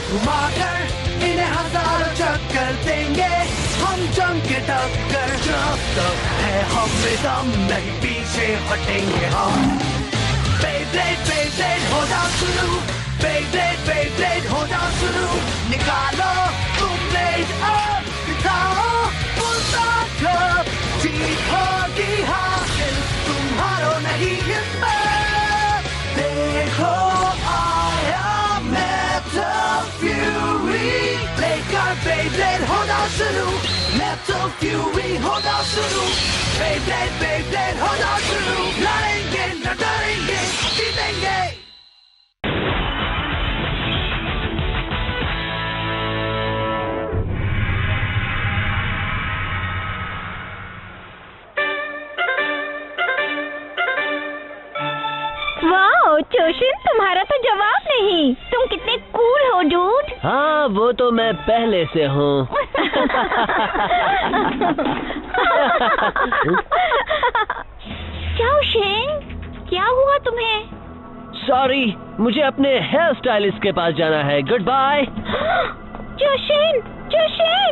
घुमाकर इन्हें हजारों चक्कर देंगे हम जंग के टक्कर। जब तक है हम में दम नहीं पीछे हटेंगे हम। Beyblade होना शुरू, Beyblade होना शुरू। निकालो तुम ब्लेड अब, दिखाओ ताकत, जीत होगी हासिल, तुम्हारो नहीं हिम्मत। देखो आया Metal Fury, लेकर Beyblade होना शुरू, Metal Fury होना शुरू। Beyblade होना शुरू, लड़ेंगे न डरेंगे, जीतेंगे। वाओ चोशिन, तुम्हारा तो जवाब नहीं। तुम कितने कूल हो डूड। हाँ वो तो मैं पहले से हूँ। चोशिन, क्या हुआ तुम्हें? सॉरी, मुझे अपने हेयर स्टाइलिस्ट के पास जाना है। Good bye. Chosin, Chosin.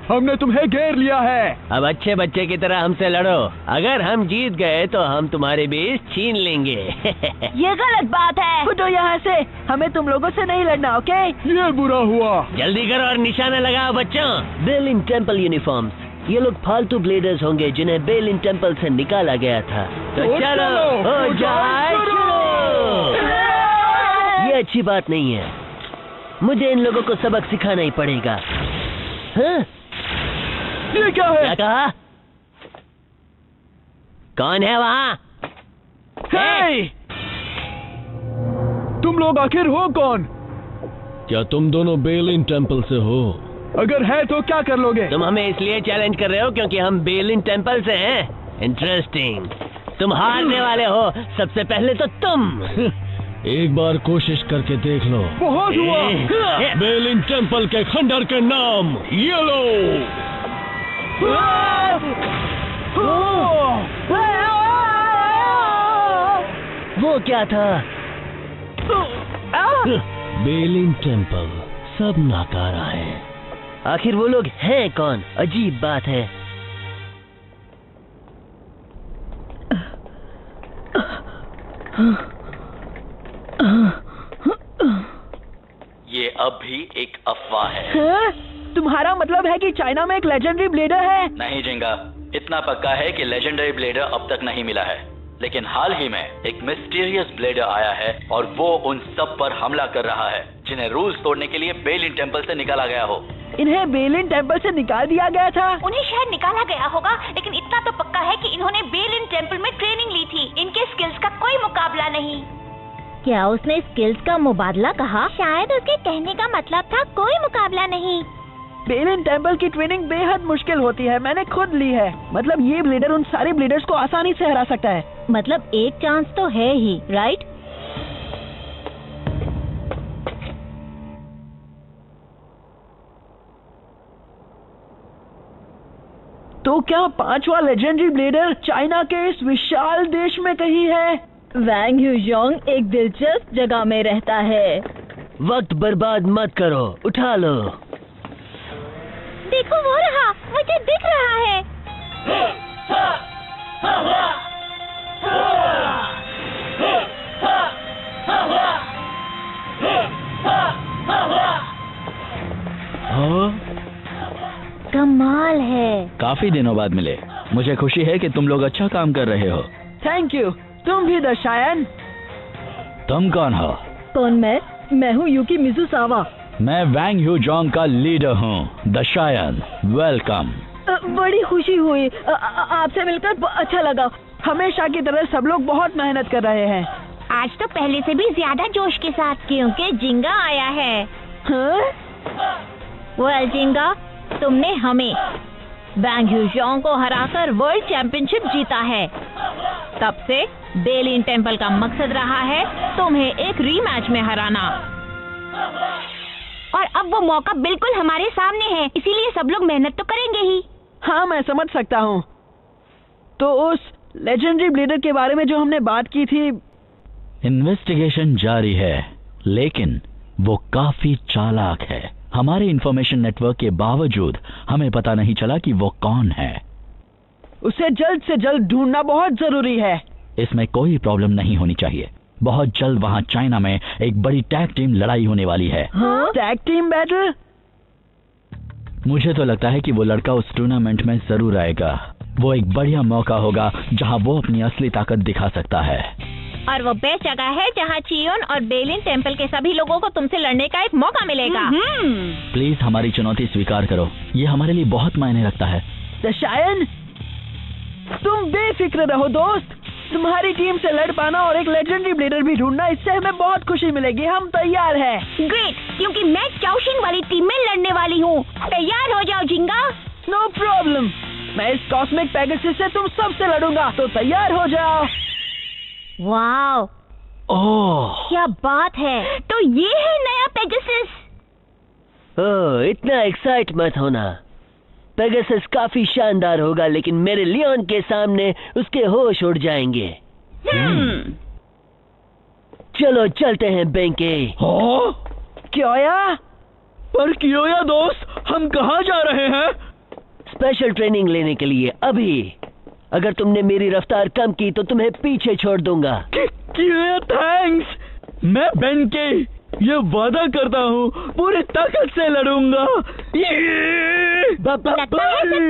हमने तुम्हें घेर लिया है। अब अच्छे बच्चे की तरह हमसे लड़ो। अगर हम जीत गए तो हम तुम्हारे बीच छीन लेंगे। ये गलत बात है। फुटो यहाँ से, हमें तुम लोगों से नहीं लड़ना, ओके? ये बुरा हुआ। जल्दी करो और निशाना लगाओ बच्चों। बेलिन टेम्पल यूनिफॉर्म्स। ये लोग फालतू ब्लेडर्स होंगे जिन्हें बेलिन टेम्पल से निकाला गया था। तो चलो हो जाए शुरू। ये अच्छी बात नहीं है। मुझे इन लोगों को सबक सिखाना ही पड़ेगा। हाँ? ये क्या है? क्या कहा? कौन है वहाँ? हे! तुम लोग आखिर हो कौन? क्या तुम दोनों बेलिन टेम्पल से हो? अगर है तो क्या कर लोगे? तुम हमें इसलिए चैलेंज कर रहे हो क्योंकि हम बेलिन टेम्पल से हैं। इंटरेस्टिंग। तुम हारने वाले हो। सबसे पहले तो तुम। एक बार कोशिश करके देख लो। बहुत हुआ। बेलिन टेम्पल के खंडर के नाम येलो। वो क्या था? बेलिन टेम्पल सब नाकारा है। आखिर वो लोग हैं कौन? अजीब बात है। ये अब भी एक अफवाह है। हाँ? तुम्हारा मतलब है कि चाइना में एक लेजेंडरी ब्लेडर है? नहीं जिंगा, इतना पक्का है कि लेजेंडरी ब्लेडर अब तक नहीं मिला है, लेकिन हाल ही में एक मिस्टीरियस ब्लेडर आया है और वो उन सब पर हमला कर रहा है जिन्हें रूल्स तोड़ने के लिए बेलिन टेम्पल से निकाला गया हो। इन्हें बेलिन टेम्पल से निकाल दिया गया था? उन्हें शायद निकाला गया होगा, लेकिन इतना तो पक्का है कि इन्होंने बेलिन टेम्पल में ट्रेनिंग ली थी। इनके स्किल्स का कोई मुकाबला नहीं। क्या उसने स्किल्स का मुबादला कहा? शायद उसके कहने का मतलब था कोई मुकाबला नहीं। बेलिन टेम्पल की ट्रेनिंग बेहद मुश्किल होती है, मैंने खुद ली है। मतलब ये ब्लेडर उन सारे ब्लेडर्स को आसानी से हरा सकता है। मतलब एक चांस तो है ही, राइट? तो क्या पांचवा लेजेंडरी ब्लेडर चाइना के इस विशाल देश में कहीं है? वैंग ह्यूजोंग एक दिलचस्प जगह में रहता है। वक्त बर्बाद मत करो, उठा लो। देखो वो रहा, मुझे दिख रहा है। हाँ? कमाल है। काफी दिनों बाद मिले। मुझे खुशी है कि तुम लोग अच्छा काम कर रहे हो। Thank you. तुम भी दशायन। तुम कौन हो? कौन? मैं हूँ यूकी मिजुसावा। मैं वैंग ह्यूजोंग का लीडर हूँ, दशायन। वेलकम। बड़ी खुशी हुई आपसे मिलकर, अच्छा लगा। हमेशा की तरह सब लोग बहुत मेहनत कर रहे हैं। आज तो पहले से भी ज्यादा जोश के साथ, क्योंकि जिंगा आया है। वेल जिंगा, तुमने हमें वैंग ह्यूजोंग को हराकर वर्ल्ड चैंपियनशिप जीता है। तब से बेलिन टेम्पल का मकसद रहा है तुम्हें एक रीमैच में हराना, और अब वो मौका बिल्कुल हमारे सामने है, इसीलिए सब लोग मेहनत तो करेंगे ही। हाँ मैं समझ सकता हूँ। तो उस लेजेंडरी ब्लेडर के बारे में जो हमने बात की थी। इन्वेस्टिगेशन जारी है, लेकिन वो काफी चालाक है। हमारे इंफॉर्मेशन नेटवर्क के बावजूद हमें पता नहीं चला कि वो कौन है। उसे जल्द से जल्द ढूंढना बहुत जरूरी है। इसमें कोई प्रॉब्लम नहीं होनी चाहिए। बहुत जल्द वहाँ चाइना में एक बड़ी टैग टीम लड़ाई होने वाली है। Tag team battle? मुझे तो लगता है कि वो लड़का उस टूर्नामेंट में जरूर आएगा। वो एक बढ़िया मौका होगा जहाँ वो अपनी असली ताकत दिखा सकता है। और वो बेस्ट जगह है जहाँ चियोन और बेलिन टेम्पल के सभी लोगों को तुमसे लड़ने का एक मौका मिलेगा। प्लीज हमारी चुनौती स्वीकार करो, ये हमारे लिए बहुत मायने रखता है। दशायन, तुम बेफिक्र रहो दोस्त। तुम्हारी टीम से लड़ पाना और एक लेजेंडरी ब्लेडर भी ढूंढना, इससे हमें बहुत खुशी मिलेगी। हम तैयार हैं। ग्रेट, क्योंकि मैं चाओशिंग वाली टीम में लड़ने वाली हूँ। तैयार हो जाओ जिंगा। नो प्रॉब्लम, मैं इस कॉस्मिक पेगासस से तुम सबसे लड़ूंगा, तो तैयार हो जाओ। वाओ, ओह क्या बात है। तो ये है नया पेगासस। ओह, इतना एक्साइट मत होना। पेगासस काफी शानदार होगा, लेकिन मेरे लियोन के सामने उसके होश उड़ जाएंगे। चलो चलते हैं बेंके। क्योया? पर क्योया दोस्त, हम कहाँ जा रहे हैं? स्पेशल ट्रेनिंग लेने के लिए। अभी अगर तुमने मेरी रफ्तार कम की तो तुम्हें पीछे छोड़ दूंगा। क्योया थैंक्स। मैं बेंके ये वादा करता हूँ पूरी ताकत से लड़ूंगा। लगता है सब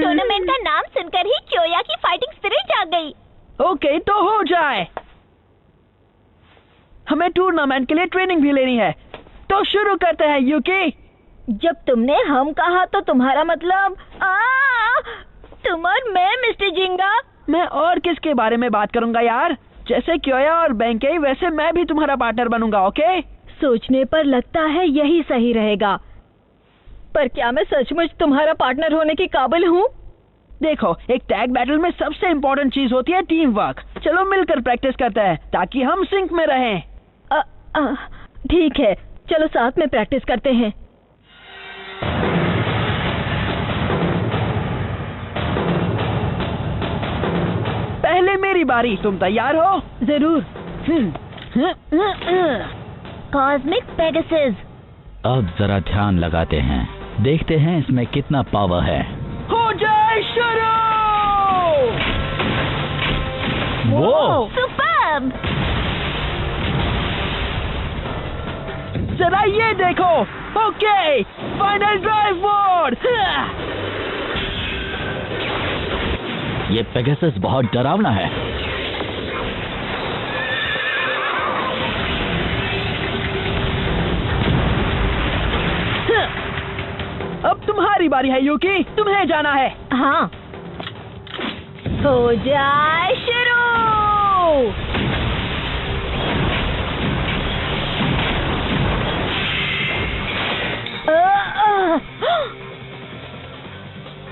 टूर्नामेंट का नाम सुनकर ही क्योया की फाइटिंग स्पिरिट आ गई। ओके, तो हो जाए। हमें टूर्नामेंट के लिए ट्रेनिंग भी लेनी है, तो शुरू करते हैं यूकी। जब तुमने हम कहा तो तुम्हारा मतलब तुम और मैं मिस्टर जिंगा। मैं और किसके बारे में बात करूंगा यार? जैसे क्योया और बेंके, वैसे मैं भी तुम्हारा पार्टनर बनूंगा। ओके? सोचने पर लगता है यही सही रहेगा, पर क्या मैं सचमुच तुम्हारा पार्टनर होने की काबिल हूँ? देखो, एक टैग बैटल में सबसे इम्पोर्टेंट चीज होती है टीम वर्क। चलो मिलकर प्रैक्टिस करते हैं ताकि हम सिंक में रहें। ठीक है, चलो साथ में प्रैक्टिस करते हैं। पहले मेरी बारी, तुम तैयार हो? जरूर। Cosmic Pegasus. अब जरा ध्यान लगाते हैं, देखते हैं इसमें कितना पावर है। हो जाए शुरू। वो सुपर्ब। जरा ये देखो। Okay, final drive mode. ये पेगासस बहुत डरावना है। अब तुम्हारी बारी है यूकी, तुम्हें जाना है। हाँ, हो जाए शुरू।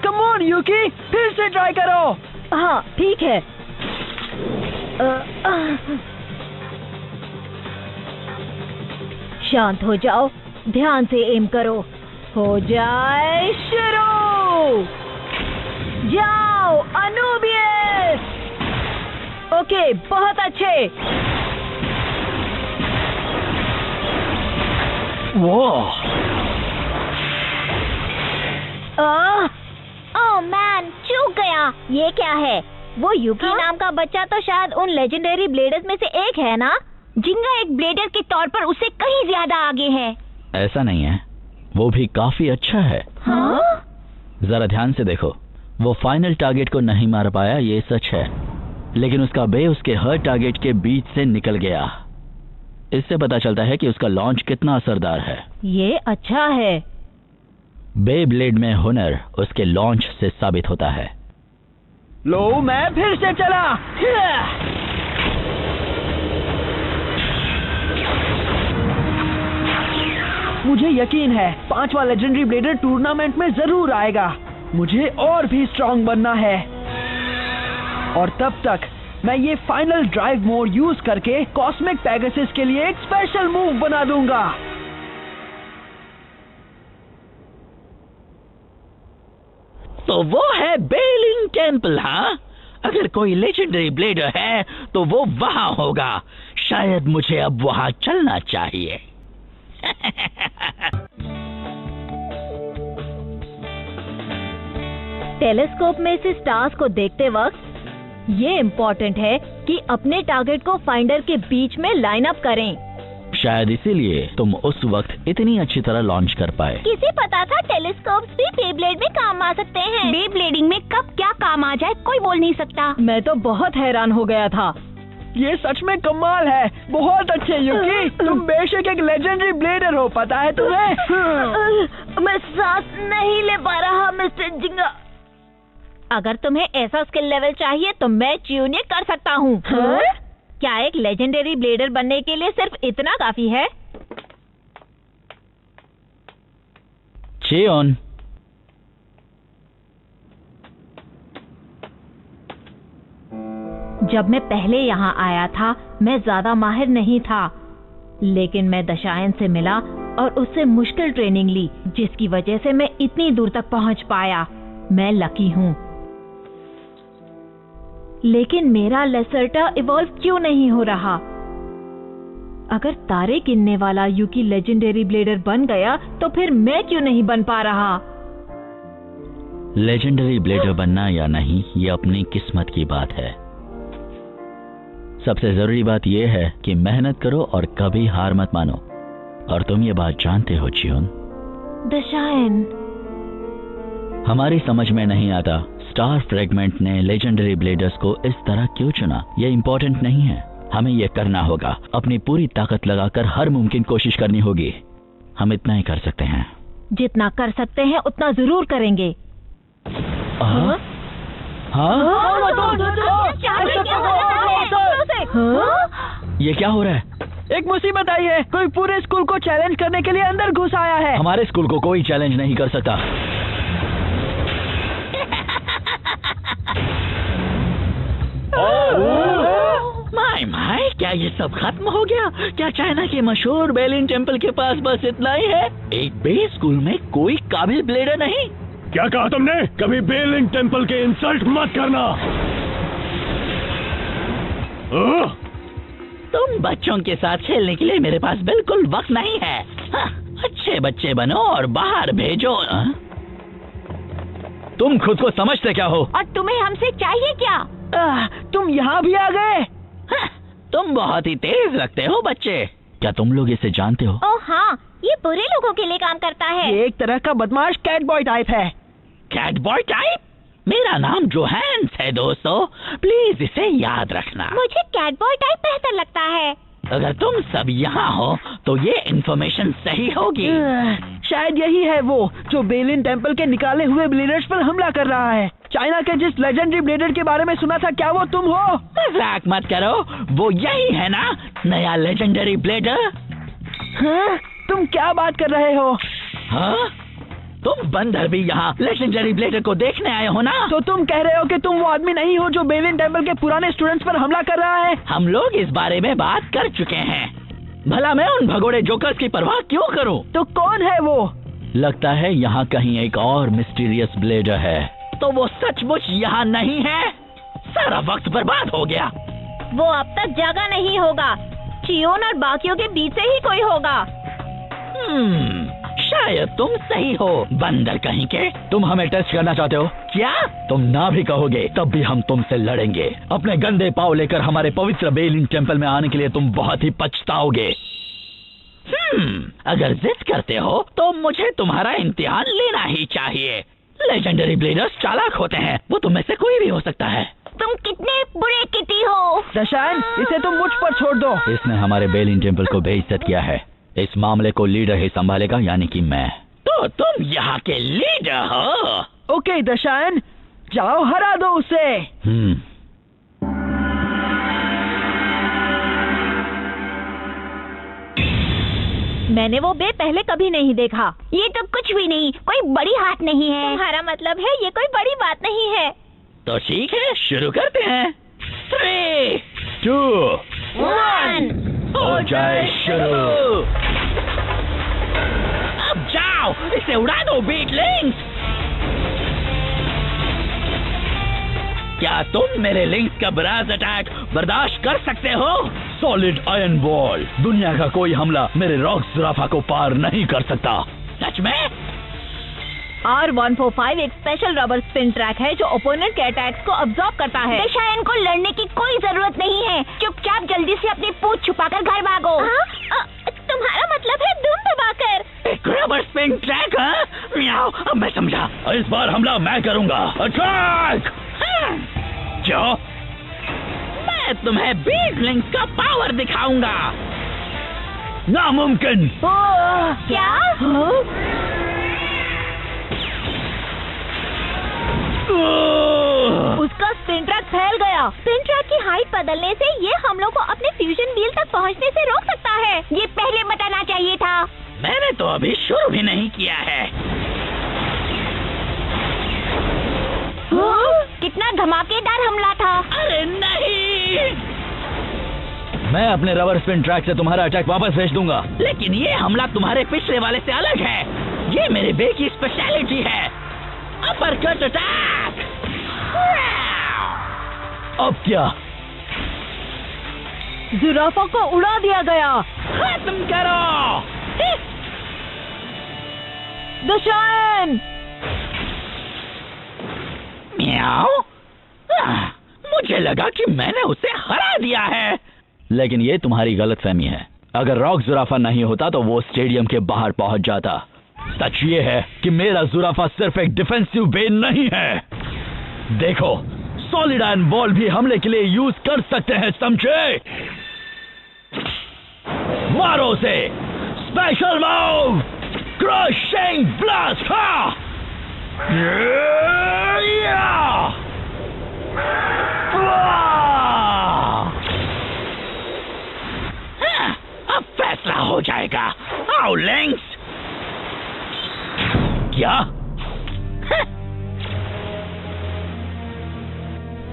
कम ऑन यूकी, फिर से ट्राई करो। हाँ ठीक है। शांत हो जाओ, ध्यान से एम करो। हो जाए शुरू। जाओ अनुबियस। ओके, बहुत अच्छे। ओह मैन, चूक गया। ये क्या है? वो यूकी नाम का बच्चा तो शायद उन लेजेंडरी ब्लेडर्स में से एक है ना? जिंगा एक ब्लेडर के तौर पर उसे कहीं ज्यादा आगे है। ऐसा नहीं है, वो भी काफी अच्छा है। हाँ? जरा ध्यान से देखो, वो फाइनल टारगेट को नहीं मार पाया, ये सच है, लेकिन उसका बे उसके हर टारगेट के बीच से निकल गया। इससे पता चलता है कि उसका लॉन्च कितना असरदार है। ये अच्छा है। बे ब्लेड में हुनर उसके लॉन्च से साबित होता है। लो, मैं फिर से चला। मुझे यकीन है 5वां लेजेंडरी ब्लेडर टूर्नामेंट में जरूर आएगा। मुझे और भी स्ट्रांग बनना है, और तब तक मैं ये फाइनल ड्राइव मोड यूज करके कॉस्मिक पेगासस के लिए एक स्पेशल मूव बना दूंगा। तो वो है बेलिन टेम्पल। हाँ, अगर कोई लेजेंडरी ब्लेडर है तो वो वहां होगा। शायद मुझे अब वहां चलना चाहिए। टेलीस्कोप में से स्टार्स को देखते वक्त ये इम्पोर्टेंट है कि अपने टारगेट को फाइंडर के बीच में लाइन अप करें। शायद इसीलिए तुम उस वक्त इतनी अच्छी तरह लॉन्च कर पाए। किसे पता था टेलीस्कोप्स भी बेब्लेड में काम आ सकते हैं। बेब्लेडिंग में कब क्या काम आ जाए कोई बोल नहीं सकता। मैं तो बहुत हैरान हो गया था। ये सच में कमाल है। बहुत अच्छे युकी, तुम बेशक एक लेजेंडरी ब्लेडर हो, पता है तुम्हें? मैं सांस नहीं ले पा रहा मिस्टर जिंगा। अगर तुम्हें ऐसा स्किल लेवल चाहिए तो मैं ट्यून ये कर सकता हूँ। क्या एक लेजेंडरी ब्लेडर बनने के लिए सिर्फ इतना काफी है? चियोन, जब मैं पहले यहाँ आया था मैं ज्यादा माहिर नहीं था, लेकिन मैं दशायन से मिला और उससे मुश्किल ट्रेनिंग ली, जिसकी वजह से मैं इतनी दूर तक पहुँच पाया। मैं लकी हूँ। लेकिन मेरा लेसर्टा इवॉल्व क्यों नहीं हो रहा? अगर तारे गिनने वाला युकी लेजेंडरी ब्लेडर बन गया तो फिर मैं क्यों नहीं बन पा रहा? लेजेंडरी ब्लेडर बनना या नहीं, ये अपनी किस्मत की बात है। सबसे जरूरी बात यह है कि मेहनत करो और कभी हार मत मानो। और तुम ये बात जानते हो चियोन। दशायन, हमारी समझ में नहीं आता स्टार फ्रेगमेंट ने लेजेंडरी ब्लेडर्स को इस तरह क्यों चुना। ये इम्पोर्टेंट नहीं है। हमें ये करना होगा, अपनी पूरी ताकत लगाकर हर मुमकिन कोशिश करनी होगी। हम इतना ही कर सकते हैं। जितना कर सकते हैं उतना जरूर करेंगे। ये क्या हो रहा है? एक मुसीबत आई है। कोई पूरे स्कूल को चैलेंज करने के लिए अंदर घुस आया है। हमारे स्कूल को कोई चैलेंज नहीं कर सकता। माय, क्या ये सब खत्म हो गया? क्या चाइना के मशहूर बेलिन टेम्पल के पास बस इतना ही है? एक बेस स्कूल में कोई काबिल ब्लेडर नहीं? क्या कहा तुमने? कभी बेलिन टेम्पल के इंसल्ट मत करना। तुम बच्चों के साथ खेलने के लिए मेरे पास बिल्कुल वक्त नहीं है। अच्छे बच्चे बनो और बाहर भेजो। तुम खुद को समझते क्या हो? और तुम्हें हमसे चाहिए क्या? तुम यहाँ भी आ गए? तुम बहुत ही तेज लगते हो बच्चे। क्या तुम लोग इसे जानते हो? ओह हाँ, ये बुरे लोगों के लिए काम करता है। ये एक तरह का बदमाश कैट बॉय टाइप है। Cat boy type? मेरा नाम जोहान्स है दोस्तों, प्लीज इसे याद रखना। मुझे कैट बॉय टाइप बेहतर लगता है। अगर तुम सब यहाँ हो तो ये इन्फॉर्मेशन सही होगी। शायद यही है वो जो बेलिन टेम्पल के निकाले हुए ब्लेडर्स पर हमला कर रहा है। चाइना के जिस लेजेंडरी ब्लेडर के बारे में सुना था, क्या वो तुम हो? मजाक मत करो, वो यही है ना, नया लेजेंडरी ब्लेडर? तुम क्या बात कर रहे हो? हाँ? तुम बंदर भी यहाँ लेजेंडरी ब्लेडर को देखने आए हो ना? तो तुम कह रहे हो कि तुम वो आदमी नहीं हो जो बेलिन टेम्पल के पुराने स्टूडेंट्स पर हमला कर रहा है? हम लोग इस बारे में बात कर चुके हैं। भला मैं उन भगोड़े जोकर्स की परवाह क्यों करूं? तो कौन है वो? लगता है यहाँ कहीं एक और मिस्टीरियस ब्लेडर है। तो वो सचमुच यहाँ नहीं है? सारा वक्त बर्बाद हो गया। वो अब तक जागा नहीं होगा। चियोन और बाकियों के बीच से ही कोई होगा। शायद तुम सही हो बंदर कहीं के। तुम हमें टेस्ट करना चाहते हो क्या? तुम ना भी कहोगे तब भी हम तुमसे लड़ेंगे। अपने गंदे पाँव लेकर हमारे पवित्र बेलिन टेम्पल में आने के लिए तुम बहुत ही पछताओगे। अगर जिद करते हो तो मुझे तुम्हारा इम्तिहान लेना ही चाहिए। लेजेंडरी ब्लेडर्स चालाक होते हैं, वो तुम में से कोई भी हो सकता है। तुम कितने बुरे किटी हो। दशायन, इसे तुम मुझ पर छोड़ दो। इसने हमारे बेलिन टेम्पल को बेइज्जत किया है। इस मामले को लीडर ही संभालेगा, यानी कि मैं। तो तुम यहाँ के लीडर हो? ओके दशायन, जाओ हरा दो उसे। मैंने वो बे पहले कभी नहीं देखा। ये तो कुछ भी नहीं, कोई बड़ी हाथ नहीं है। तुम्हारा मतलब है ये कोई बड़ी बात नहीं है। तो ठीक है, शुरू करते हैं। 3, 2, 1 हो जाए शुरू। अब जाओ, इसे उड़ा दो बीटलिंग्स। क्या तुम मेरे लिंक्स का बराज अटैक बर्दाश्त कर सकते हो? सॉलिड आयरन बॉल, दुनिया का कोई हमला मेरे रॉक ज़ुराफा को पार नहीं कर सकता। सच में? R145 एक स्पेशल रबर स्पिन ट्रैक है जो ओपोनेंट के अटैक्स को अब्सॉर्ब करता है। दशायन को लड़ने की कोई जरूरत नहीं है, चुपचाप जल्दी से अपनी पूंछ छुपाकर घर भागो। तुम्हारा मतलब है दुम दबाकर? एक रबर स्पिन ट्रैक? म्याऊ, अब मैं समझा। इस बार हमला मैं करूंगा। अटैक! जो मैं तुम्हें बीट लिंक का पावर दिखाऊंगा। नामुमकिन। क्या? उसका स्पिन ट्रैक फैल गया। स्पिन ट्रैक की हाइट बदलने से ये हमलों को अपने फ्यूजन व्हील तक पहुंचने से रोक सकता है। ये पहले बताना चाहिए था। मैंने तो अभी शुरू भी नहीं किया है। कितना धमाकेदार हमला था। अरे नहीं, मैं अपने रबर स्पिन ट्रैक से तुम्हारा अटैक वापस भेज दूंगा। लेकिन ये हमला तुम्हारे पिछले वाले से अलग है। ये मेरे बे की स्पेशलिटी है, अपरकट अटैक। अब क्या? ज़ुराफा को उड़ा दिया गया। खत्म करो। दशायन! म्याऊ, मुझे लगा कि मैंने उसे हरा दिया है। लेकिन ये तुम्हारी गलतफहमी है। अगर रॉक ज़ुराफा नहीं होता तो वो स्टेडियम के बाहर पहुंच जाता। सच ये है कि मेरा ज़ुराफा सिर्फ एक डिफेंसिव बे नहीं है। देखो, सॉलिड आयरन बॉल भी हमले के लिए यूज कर सकते हैं, समझे? मारो से स्पेशल मूव, क्रशिंग ब्लास्ट। अब फैसला हो जाएगा। आओ लिंक्स। क्या?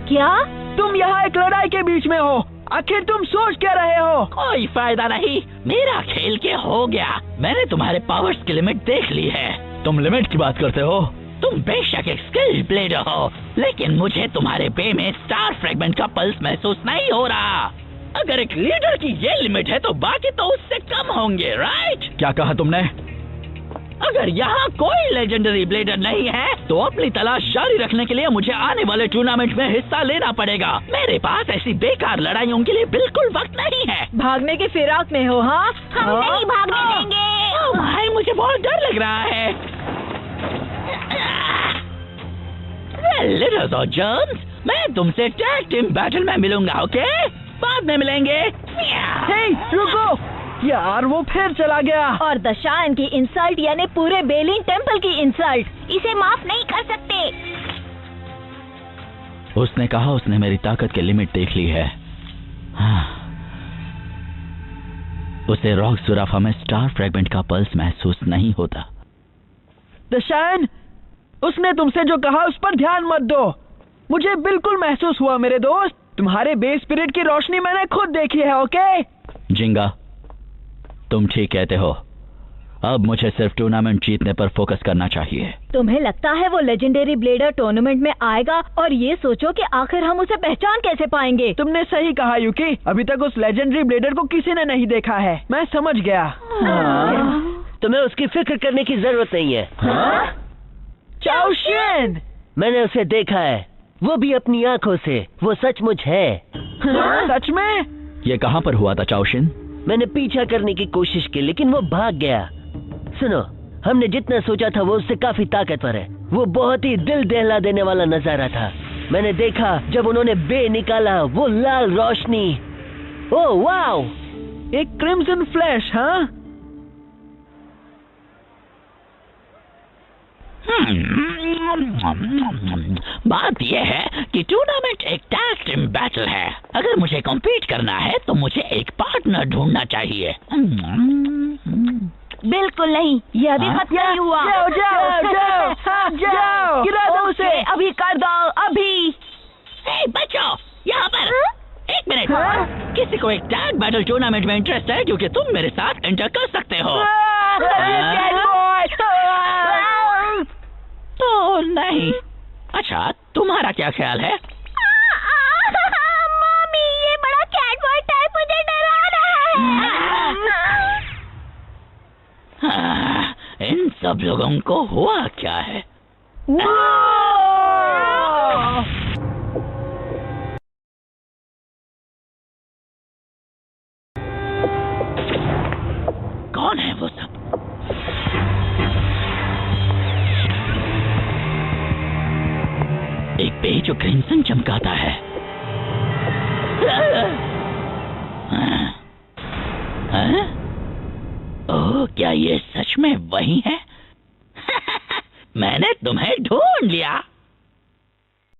क्या? तुम यहाँ एक लड़ाई के बीच में हो। आखिर तुम सोच क्या रहे हो? कोई फायदा नहीं, मेरा खेल के हो गया। मैंने तुम्हारे पावर्स की लिमिट देख ली है। तुम लिमिट की बात करते हो? तुम बेशक एक स्किल्ड ब्लेडर हो, लेकिन मुझे तुम्हारे बे में स्टार फ्रेगमेंट का पल्स महसूस नहीं हो रहा। अगर एक लीडर की ये लिमिट है तो बाकी तो उससे कम होंगे, राइट? क्या कहा तुमने? अगर यहाँ कोई लेजेंडरी ब्लेडर नहीं है तो अपनी तलाश जारी रखने के लिए मुझे आने वाले टूर्नामेंट में हिस्सा लेना पड़ेगा। मेरे पास ऐसी बेकार लड़ाइयों के लिए बिल्कुल वक्त नहीं है। भागने की फिराक में हो? हाँ, हम नहीं भागने देंगे। भाई, मुझे बहुत डर लग रहा है। लिटिल जॉन्स, मैं तुमसे टैग टीम बैटल में मिलूंगा, ओके? बाद में मिलेंगे। हे, रुको यार, वो फिर चला गया। और दशायन की इंसल्ट यानी पूरे बेलिन टेम्पल की इंसल्ट, इसे माफ नहीं कर सकते। उसने कहा उसने मेरी ताकत की लिमिट देख ली है। उसे रॉक ज़ुराफा में स्टार फ्रेगमेंट का पल्स महसूस नहीं होता। दशायन, उसने तुमसे जो कहा उस पर ध्यान मत दो। मुझे बिल्कुल महसूस हुआ मेरे दोस्त। तुम्हारे बेस स्पिरिट की रोशनी मैंने खुद देखी है, ओके? जिंगा, तुम ठीक कहते हो। अब मुझे सिर्फ टूर्नामेंट जीतने पर फोकस करना चाहिए। तुम्हें लगता है वो लेजेंडरी ब्लेडर टूर्नामेंट में आएगा? और ये सोचो कि आखिर हम उसे पहचान कैसे पाएंगे? तुमने सही कहा यूकी, अभी तक उस लेजेंडरी ब्लेडर को किसी ने नहीं देखा है। मैं समझ गया। तुम्हें उसकी फिक्र करने की जरूरत नहीं है। चाओ शिन! मैंने उसे देखा है, वो भी अपनी आंखों से। वो सचमुच है। सच में? ये कहाँ पर हुआ था चाओ शिन? मैंने पीछा करने की कोशिश की लेकिन वो भाग गया। सुनो, हमने जितना सोचा था वो उससे काफी ताकतवर है। वो बहुत ही दिल दहला देने वाला नजारा था। मैंने देखा जब उन्होंने बे निकाला, वो लाल रोशनी। Oh wow! एक क्रिम्सन फ्लैश, हाँ? बात यह है कि टूर्नामेंट एक टैग टीम बैटल है। अगर मुझे कॉम्पीट करना है तो मुझे एक पार्टनर ढूंढना चाहिए। बिल्कुल नहीं, यह अभी खत्म नहीं हुआ। जाओ जाओ जाओ जाओ, गिरा दो उसे। अभी कर दो, अभी। बच्चों, यहाँ पर एक मिनट। किसी को एक टैग बैटल टूर्नामेंट में इंटरेस्ट है? क्योंकि तुम मेरे साथ एंटर कर सकते हो। तो नहीं। अच्छा, तुम्हारा क्या ख्याल है? इन सब लोगों को हुआ क्या है? कौन है वो सब? एक पेज जो क्रिम्सन चमकाता है। ओह, क्या ये सच में वही है? मैंने तुम्हें ढूंढ लिया।